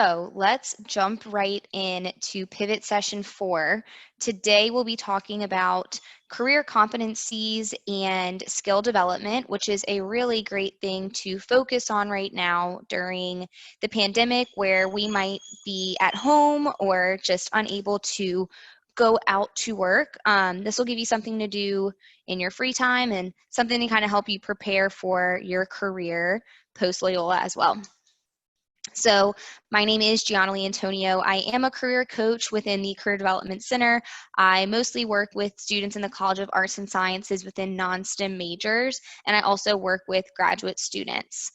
So let's jump right in to pivot session 4. Today we'll be talking about career competencies and skill development, which is a really great thing to focus on right now during the pandemic where we might be at home or just unable to go out to work. This will give you something to do in your free time and something to kind of help you prepare for your career post-Loyola as well. So my name is Gianna Lee Antonio. I am a career coach within the Career Development Center. I mostly work with students in the College of Arts and Sciences within non-STEM majors, and I also work with graduate students.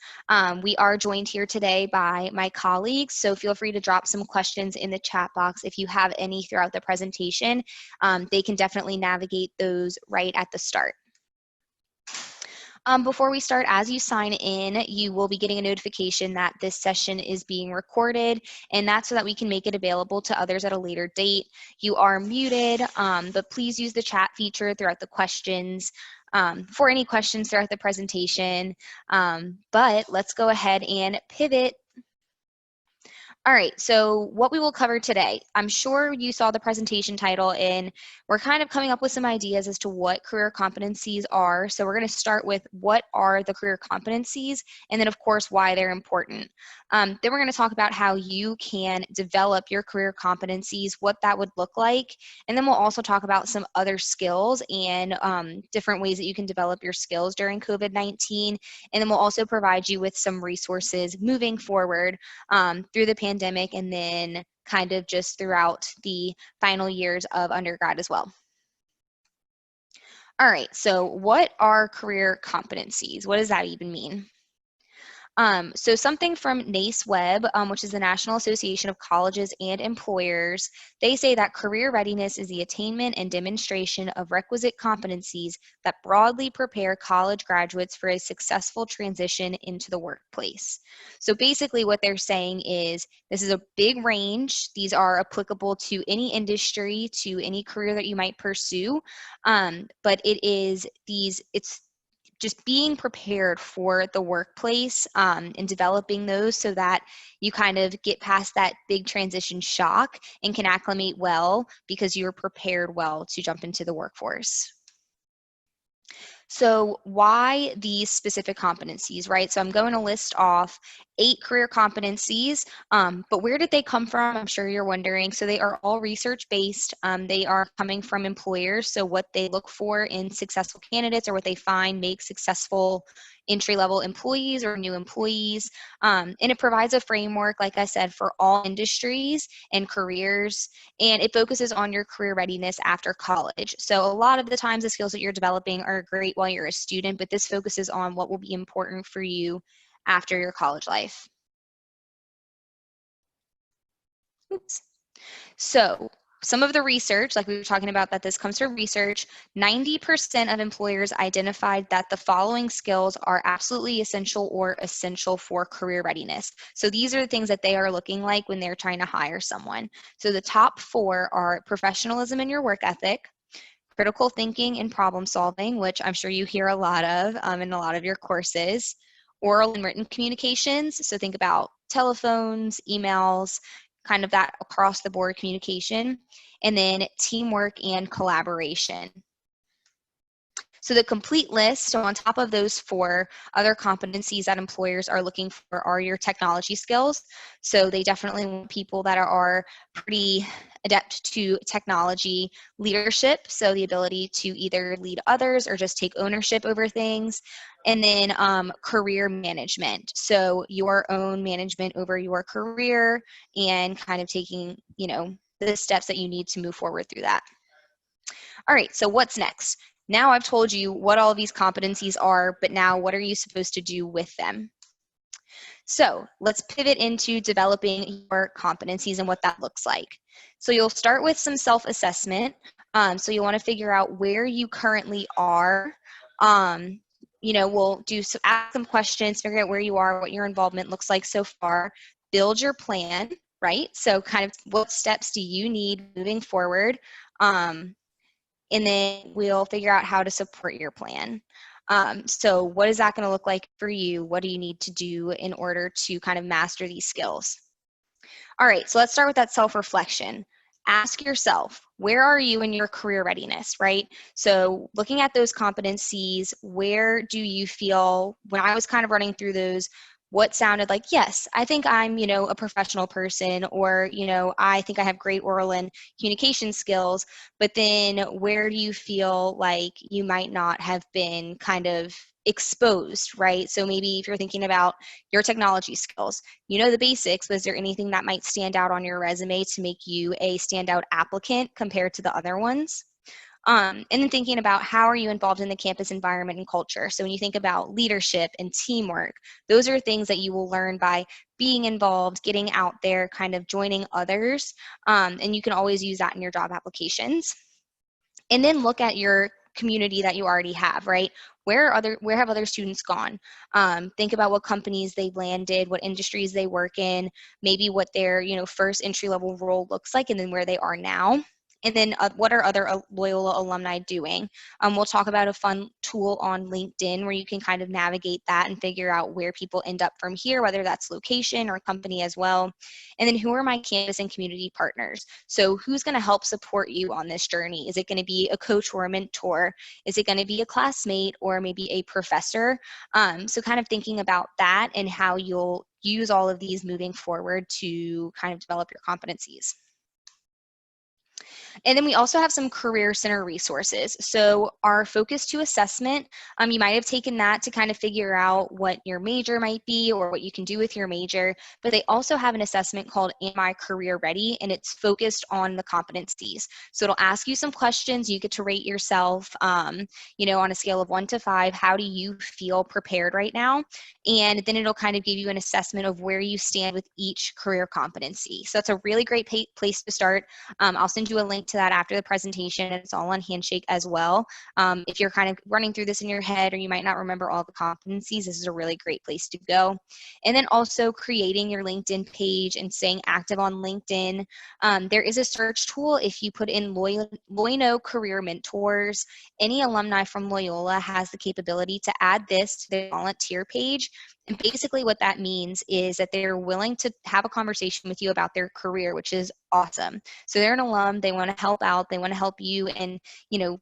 We are joined here today by my colleagues, so feel free to drop some questions in the chat box if you have any throughout the presentation. They can definitely navigate those right at the start. Before we start, as you sign in, you will be getting a notification that this session is being recorded, and that's so that we can make it available to others at a later date. You are muted, but please use the chat feature throughout the questions for any questions throughout the presentation. But let's go ahead and pivot. All right, so what we will cover today, I'm sure you saw the presentation title and we're kind of coming up with some ideas as to what career competencies are. So we're going to start with what are the career competencies and then of course why they're important. Then we're going to talk about how you can develop your career competencies, what that would look like. And then we'll also talk about some other skills and different ways that you can develop your skills during COVID-19. And then we'll also provide you with some resources moving forward through the pandemic and then kind of just throughout the final years of undergrad as well. All right, so what are career competencies? What does that even mean? So something from NACE-Web, which is the National Association of Colleges and Employers, they say that career readiness is the attainment and demonstration of requisite competencies that broadly prepare college graduates for a successful transition into the workplace. So basically what they're saying is this is a big range. These are applicable to any industry, to any career that you might pursue, but it's just being prepared for the workplace and developing those so that you kind of get past that big transition shock and can acclimate well because you're prepared well to jump into the workforce. So why these specific competencies, right? So I'm going to list off 8 career competencies, but where did they come from? I'm sure you're wondering. So they are all research-based. They are coming from employers. So what they look for in successful candidates or what they find makes successful entry-level employees or new employees. And it provides a framework, like I said, for all industries and careers, and it focuses on your career readiness after college. So a lot of the times the skills that you're developing are great while you're a student, but this focuses on what will be important for you after your college life. Oops. So some of the research, like we were talking about, that this comes from research, 90% of employers identified that the following skills are absolutely essential or essential for career readiness. So these are the things that they are looking like when they're trying to hire someone. So the top 4 are professionalism in your work ethic, critical thinking and problem solving, which I'm sure you hear a lot of in a lot of your courses, oral and written communications. So think about telephones, emails, kind of that across the board communication, and then teamwork and collaboration. So the complete list, so on top of those 4 other competencies that employers are looking for are your technology skills. So they definitely want people that are pretty adept to technology leadership, so the ability to either lead others or just take ownership over things. And then career management, so your own management over your career and kind of taking, the steps that you need to move forward through that. All right, so what's next? Now I've told you what all of these competencies are, but now what are you supposed to do with them? So let's pivot into developing your competencies and what that looks like. So you'll start with some self-assessment. So you'll want to figure out where you currently are. We'll ask some questions, figure out where you are, what your involvement looks like so far, build your plan, right? So kind of what steps do you need moving forward? And then we'll figure out how to support your plan. So what is that going to look like for you? What do you need to do in order to kind of master these skills? All right, so let's start with that self-reflection. Ask yourself, where are you in your career readiness, right? So looking at those competencies, where do you feel, when I was kind of running through those, what sounded like, yes, I think I'm, a professional person, or, I think I have great oral and communication skills, but then where do you feel like you might not have been kind of exposed, right? So maybe if you're thinking about your technology skills, you know the basics, but is there anything that might stand out on your resume to make you a standout applicant compared to the other ones? And then thinking about how are you involved in the campus environment and culture. So when you think about leadership and teamwork, those are things that you will learn by being involved, getting out there, kind of joining others. And you can always use that in your job applications. And then look at your community that you already have, right? Where have other students gone? Think about what companies they've landed, what industries they work in, maybe what their first entry level role looks like, and then where they are now. And then what are other Loyola alumni doing? We'll talk about a fun tool on LinkedIn where you can kind of navigate that and figure out where people end up from here, whether that's location or company as well. And then who are my campus and community partners? So who's going to help support you on this journey? Is it going to be a coach or a mentor? Is it going to be a classmate or maybe a professor? So kind of thinking about that and how you'll use all of these moving forward to kind of develop your competencies. And then we also have some career center resources. So our Focus 2 assessment, you might have taken that to kind of figure out what your major might be or what you can do with your major, but they also have an assessment called Am I Career Ready? And it's focused on the competencies. So it'll ask you some questions. You get to rate yourself, on a scale of 1 to 5. How do you feel prepared right now? And then it'll kind of give you an assessment of where you stand with each career competency. So it's a really great place to start. I'll send you a link to that after the presentation, and it's all on Handshake as well. If you're kind of running through this in your head or you might not remember all the competencies, this is a really great place to go. And then also creating your LinkedIn page and staying active on LinkedIn. There is a search tool. If you put in Loyola Career Mentors, any alumni from Loyola has the capability to add this to their volunteer page. And basically what that means is that they're willing to have a conversation with you about their career, which is awesome. So they're an alum, they want to help out, they want to help you and,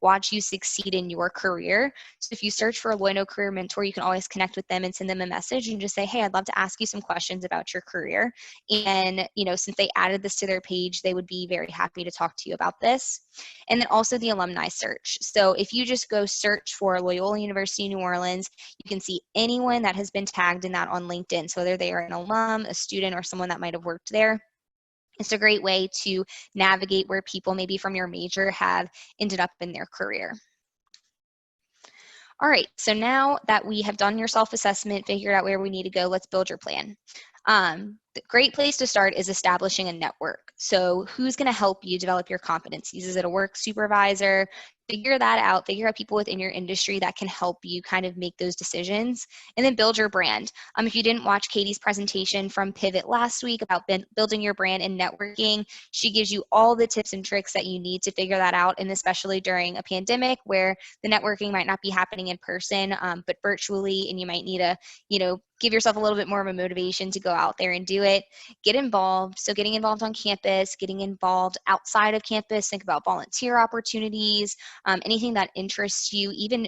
watch you succeed in your career. So if you search for a Loyola Career Mentor, you can always connect with them and send them a message and just say, hey, I'd love to ask you some questions about your career. And, since they added this to their page, they would be very happy to talk to you about this. And then also the alumni search. So if you just go search for Loyola University New Orleans, you can see anyone that has been tagged in that on LinkedIn. So whether they are an alum, a student, or someone that might have worked there. It's a great way to navigate where people maybe from your major have ended up in their career. All right, so now that we have done your self-assessment, figured out where we need to go, let's build your plan. The great place to start is establishing a network. So who's going to help you develop your competencies? Is it a work supervisor? Figure that out. Figure out people within your industry that can help you kind of make those decisions, and then build your brand. If you didn't watch Katie's presentation from Pivot last week about building your brand and networking, she gives you all the tips and tricks that you need to figure that out, and especially during a pandemic where the networking might not be happening in person, but virtually, and you might need to, give yourself a little bit more of a motivation to go out there and do it. Get involved. So getting involved on campus, getting involved outside of campus, think about volunteer opportunities, anything that interests you, even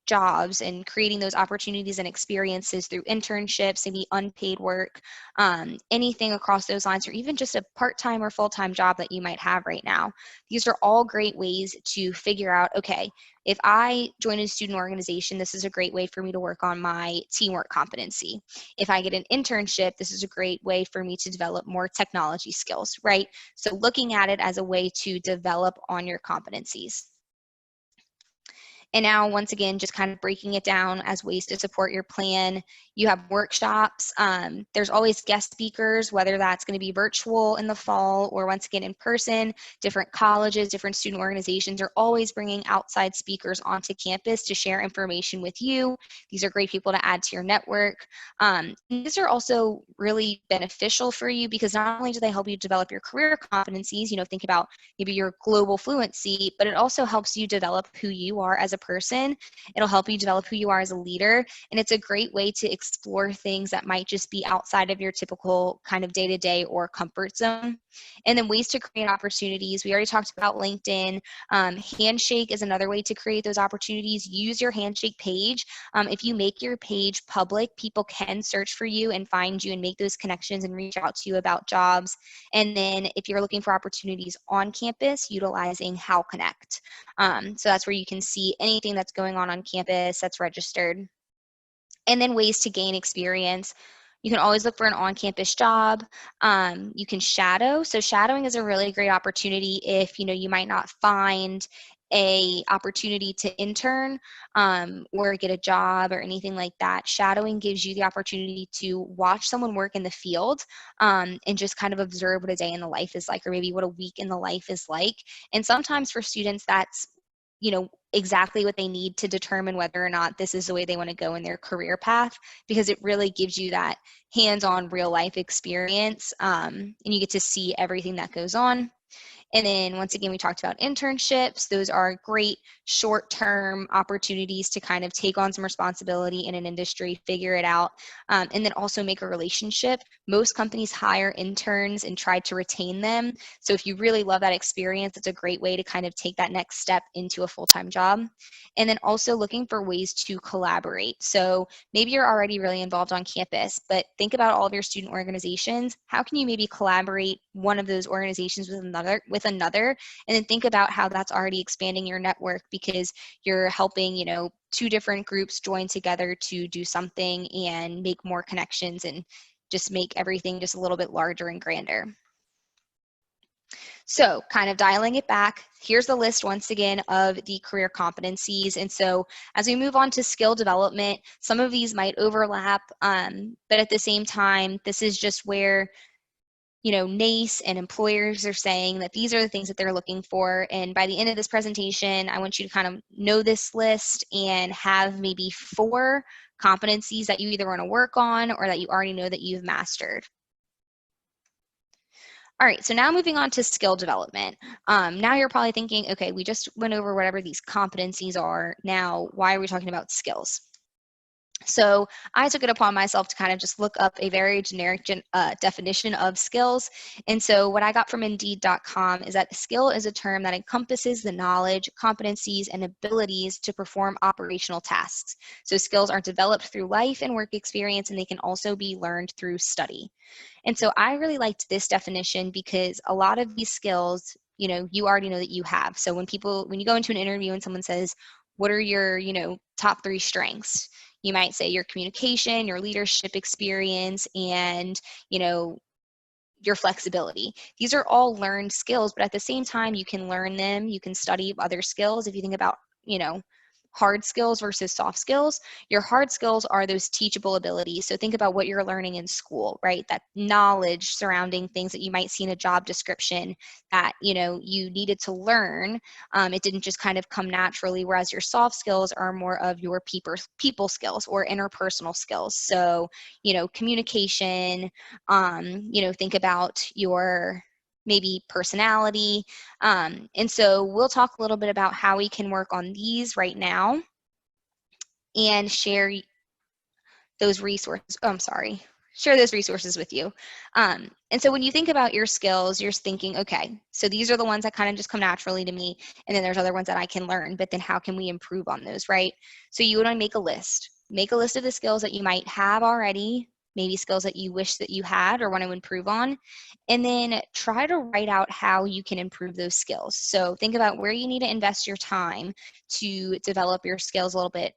jobs and creating those opportunities and experiences through internships, maybe unpaid work, anything across those lines, or even just a part-time or full-time job that you might have right now. These are all great ways to figure out, okay, if I join a student organization, this is a great way for me to work on my teamwork competency. If I get an internship, this is a great way for me to develop more technology skills, right? So looking at it as a way to develop on your competencies. And now, once again, just kind of breaking it down as ways to support your plan. You have workshops. There's always guest speakers, whether that's going to be virtual in the fall or once again in person. Different colleges, different student organizations are always bringing outside speakers onto campus to share information with you. These are great people to add to your network. These are also really beneficial for you because not only do they help you develop your career competencies, think about maybe your global fluency, but it also helps you develop who you are as a person. It'll help you develop who you are as a leader. And it's a great way to explore things that might just be outside of your typical kind of day-to-day or comfort zone. And then ways to create opportunities. We already talked about LinkedIn. Handshake is another way to create those opportunities. Use your Handshake page. If you make your page public, people can search for you and find you and make those connections and reach out to you about jobs. And then if you're looking for opportunities on campus, utilizing How Connect. So that's where you can see anything that's going on campus that's registered. And then ways to gain experience. You can always look for an on-campus job. You can shadow. So shadowing is a really great opportunity if you might not find a opportunity to intern or get a job or anything like that. Shadowing gives you the opportunity to watch someone work in the field and just kind of observe what a day in the life is like, or maybe what a week in the life is like. And sometimes for students, that's exactly what they need to determine whether or not this is the way they want to go in their career path, because it really gives you that hands-on real life experience and you get to see everything that goes on. And then once again, we talked about internships. Those are great short-term opportunities to kind of take on some responsibility in an industry, figure it out, and then also make a relationship. Most companies hire interns and try to retain them. So if you really love that experience, it's a great way to kind of take that next step into a full-time job. And then also looking for ways to collaborate. So maybe you're already really involved on campus, but think about all of your student organizations. How can you maybe collaborate one of those organizations with another, and then think about how that's already expanding your network, because you're helping, two different groups join together to do something and make more connections and just make everything just a little bit larger and grander. So kind of dialing it back, here's the list once again of the career competencies. And so as we move on to skill development, some of these might overlap, but at the same time, this is just where NACE and employers are saying that these are the things that they're looking for. And by the end of this presentation, I want you to kind of know this list and have maybe 4 competencies that you either want to work on or that you already know that you've mastered. All right, so now moving on to skill development. Now you're probably thinking, okay, we just went over whatever these competencies are. Now, why are we talking about skills? So I took it upon myself to kind of just look up a very generic definition of skills. And so what I got from Indeed.com is that skill is a term that encompasses the knowledge, competencies, and abilities to perform operational tasks. So skills are developed through life and work experience, and they can also be learned through study. And so I really liked this definition because a lot of these skills, you already know that you have. So when you go into an interview and someone says, what are your, top 3 strengths? You might say your communication, your leadership experience, and, your flexibility. These are all learned skills, but at the same time, you can learn them. You can study other skills. If you think about, hard skills versus soft skills, your hard skills are those teachable abilities. So think about what you're learning in school, right? That knowledge surrounding things that you might see in a job description that, you needed to learn. It didn't just kind of come naturally, whereas your soft skills are more of your people skills or interpersonal skills. So, communication, think about your maybe personality. And so we'll talk a little bit about how we can work on these right now and share those resources. Oh, I'm sorry. Share those resources with you. And so when you think about your skills, you're thinking, okay, so these are the ones that kind of just come naturally to me. And then there's other ones that I can learn, but then how can we improve on those, right? So you want to make a list. Make a list of the skills that you might have already, maybe skills that you wish that you had or want to improve on, and then try to write out how you can improve those skills. So think about where you need to invest your time to develop your skills a little bit,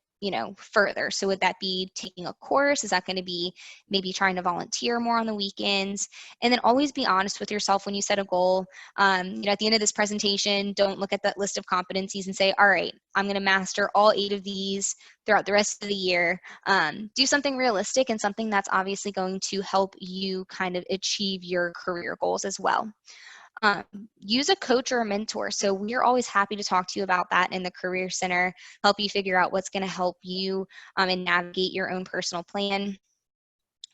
further. So would that be taking a course? Is that going to be maybe trying to volunteer more on the weekends? And then always be honest with yourself when you set a goal. At the end of this presentation, don't look at that list of competencies and say, all right, I'm going to master all 8 of these throughout the rest of the year. Do something realistic and something that's obviously going to help you kind of achieve your career goals as well. Use a coach or a mentor. So we're always happy to talk to you about that in the Career Center, help you figure out what's going to help you and navigate your own personal plan.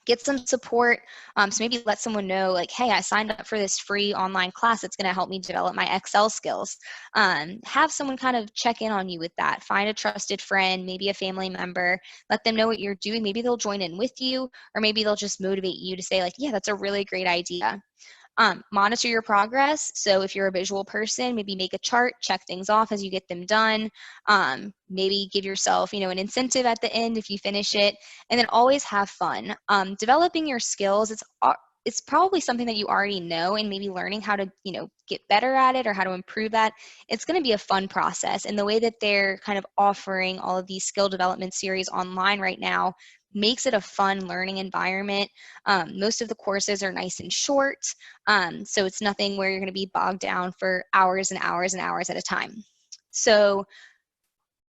Get some support. So maybe let someone know, like, hey, I signed up for this free online class that's going to help me develop my Excel skills. Have someone kind of check in on you with that. Find a trusted friend, maybe a family member. Let them know what you're doing. Maybe they'll join in with you, or maybe they'll just motivate you to say, like, yeah, that's a really great idea. Monitor your progress. So if you're a visual person, maybe make a chart, check things off as you get them done. Maybe give yourself, an incentive at the end if you finish it, and then always have fun. Developing your skills, it's probably something that you already know, and maybe learning how to, get better at it or how to improve that. It's going to be a fun process. And the way that they're kind of offering all of these skill development series online right now makes it a fun learning environment. Most of the courses are nice and short. So it's nothing where you're going to be bogged down for hours and hours and hours at a time. So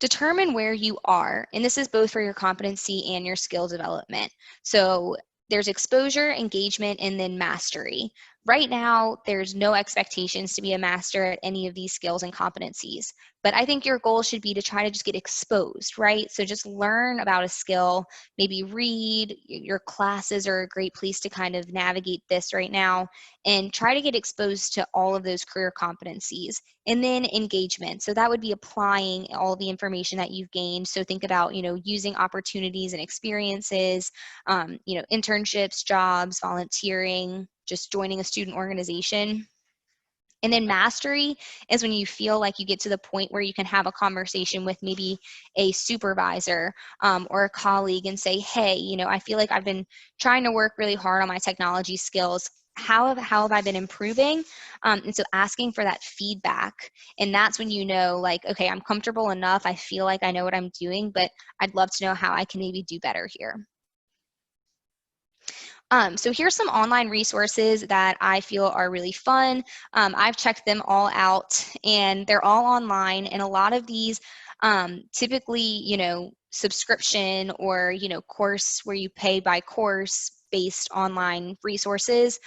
determine where you are, and this is both for your competency and your skill development. So there's exposure, engagement, and then mastery. Right now, there's no expectations to be a master at any of these skills and competencies, but I think your goal should be to try to just get exposed, right? So just learn about a skill, maybe read. Your classes are a great place to kind of navigate this right now, and try to get exposed to all of those career competencies. And then engagement. So that would be applying all the information that you've gained. So think about, using opportunities and experiences, internships, jobs, volunteering, just joining a student organization. And then mastery is when you feel like you get to the point where you can have a conversation with maybe a supervisor or a colleague and say, hey, I feel like I've been trying to work really hard on my technology skills. How have I been improving? And so asking for that feedback. And that's when you know, like, okay, I'm comfortable enough. I feel like I know what I'm doing, but I'd love to know how I can maybe do better here. So here's some online resources that I feel are really fun. I've checked them all out, and they're all online. And a lot of these typically, subscription or, course where you pay by course based online resources.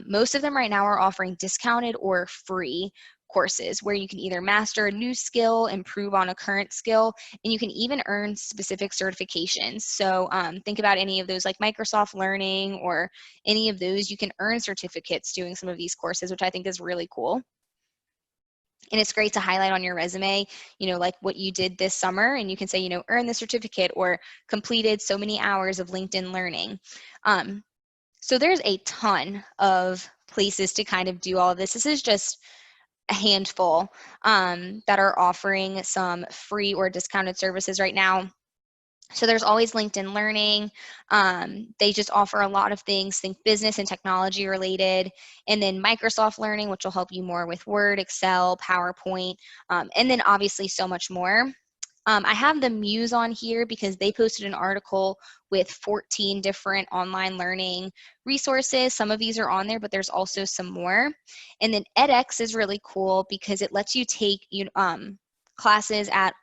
Most of them right now are offering discounted or free courses where you can either master a new skill, improve on a current skill, and you can even earn specific certifications. So think about any of those like Microsoft Learning or any of those. You can earn certificates doing some of these courses, which I think is really cool. And it's great to highlight on your resume, like what you did this summer, and you can say, earn the certificate or completed so many hours of LinkedIn learning. So there's a ton of places to kind of do all of this. This is just a handful that are offering some free or discounted services right now. So there's always LinkedIn Learning. They just offer a lot of things, think business and technology related. And then Microsoft Learning, which will help you more with Word, Excel, PowerPoint, and then obviously so much more. I have the Muse on here because they posted an article with 14 different online learning resources. Some of these are on there, but there's also some more. And then edX is really cool because it lets you take classes at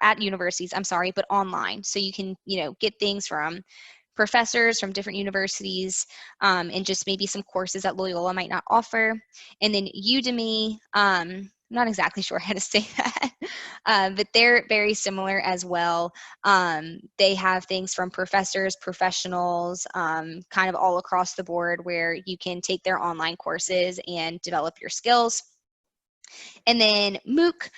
at universities, but online. So you can, get things from professors from different universities and just maybe some courses that Loyola might not offer. And then Udemy, I'm not exactly sure how to say that, but they're very similar as well. They have things from professors, professionals, kind of all across the board where you can take their online courses and develop your skills. And then MOOC,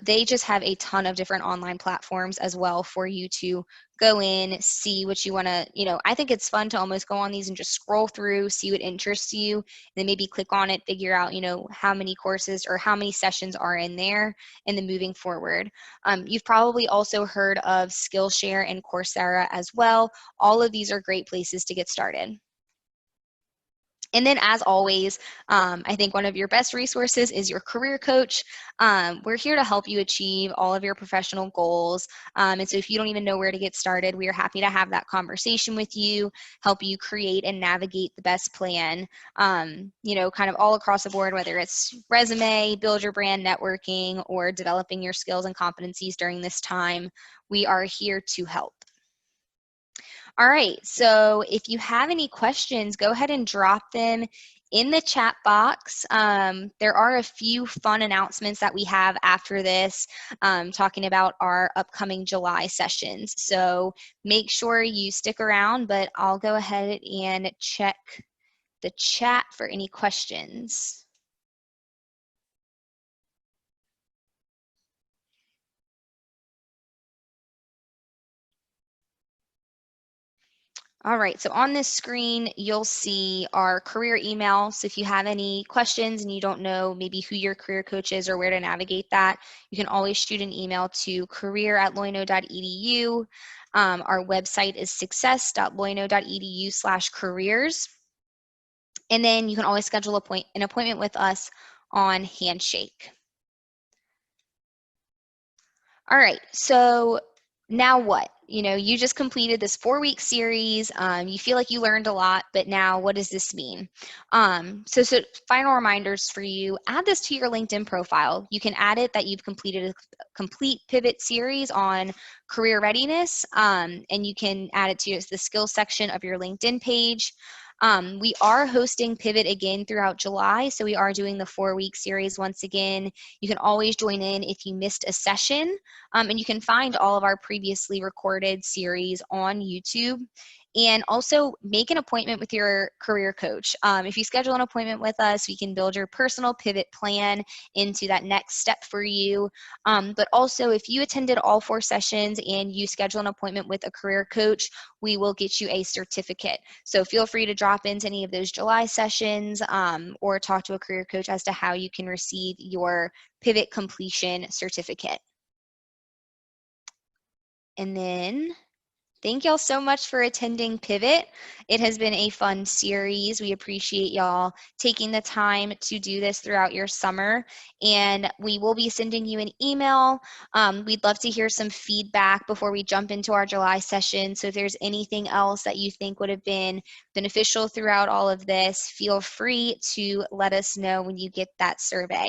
they just have a ton of different online platforms as well for you to go in, see what you want to, I think it's fun to almost go on these and just scroll through, see what interests you, and then maybe click on it, figure out, how many courses or how many sessions are in there, and then moving forward. You've probably also heard of Skillshare and Coursera as well. All of these are great places to get started. And then as always, I think one of your best resources is your career coach. We're here to help you achieve all of your professional goals. And so if you don't even know where to get started, we are happy to have that conversation with you, help you create and navigate the best plan, kind of all across the board, whether it's resume, build your brand, networking, or developing your skills and competencies during this time. We are here to help. All right, so if you have any questions, go ahead and drop them in the chat box. There are a few fun announcements that we have after this, talking about our upcoming July sessions. So make sure you stick around, but I'll go ahead and check the chat for any questions. All right, so on this screen, you'll see our career email. So if you have any questions and you don't know maybe who your career coach is or where to navigate that, you can always shoot an email to career@loyola.edu. Our website is success.loyola.edu/careers. And then you can always schedule an appointment with us on Handshake. All right, so now what? You know, you just completed this 4-week series. You feel like you learned a lot, but now what does this mean? So final reminders for you, add this to your LinkedIn profile. You can add it that you've completed a complete pivot series on career readiness, and you can add it to the skills section of your LinkedIn page. We are hosting Pivot again throughout July, so we are doing the 4-week series once again. You can always join in if you missed a session, and you can find all of our previously recorded series on YouTube. And also make an appointment with your career coach. If you schedule an appointment with us, we can build your personal pivot plan into that next step for you. But also, if you attended all 4 sessions and you schedule an appointment with a career coach, we will get you a certificate. So feel free to drop into any of those July sessions, or talk to a career coach as to how you can receive your pivot completion certificate. And then thank y'all so much for attending Pivot. It has been a fun series. We appreciate y'all taking the time to do this throughout your summer, and we will be sending you an email. We'd love to hear some feedback before we jump into our July session. So if there's anything else that you think would have been beneficial throughout all of this, feel free to let us know when you get that survey.